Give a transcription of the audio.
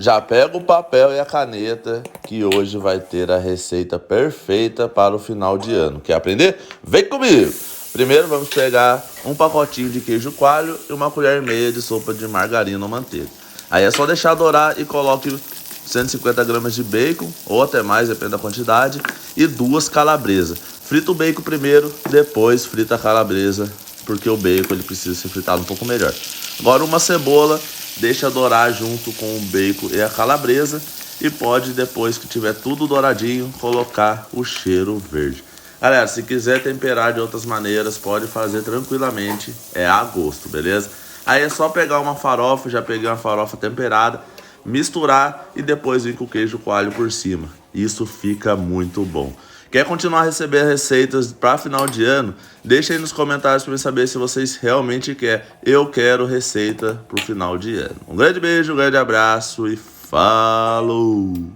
Já pega o papel e a caneta que hoje vai ter a receita perfeita para o final de ano. Quer aprender? Vem comigo! Primeiro vamos pegar um pacotinho de queijo coalho e uma colher e meia de sopa de margarina ou manteiga. Aí é só deixar dourar e coloque 150 gramas de bacon, ou até mais, depende da quantidade, e 2 calabresas. Frita o bacon primeiro, depois frita a calabresa, porque o bacon ele precisa ser fritado um pouco melhor. Agora uma cebola, deixa dourar junto com o bacon e a calabresa, e pode, depois que tiver tudo douradinho, colocar o cheiro verde. Galera, se quiser temperar de outras maneiras, pode fazer tranquilamente, é a gosto, beleza? Aí é só pegar uma farofa, já peguei uma farofa temperada, misturar e depois vir com o queijo coalho por cima. Isso fica muito bom. Quer continuar a receber receitas para final de ano? Deixa aí nos comentários para eu saber se vocês realmente querem. Eu quero receita para o final de ano. Um grande beijo, um grande abraço e falou!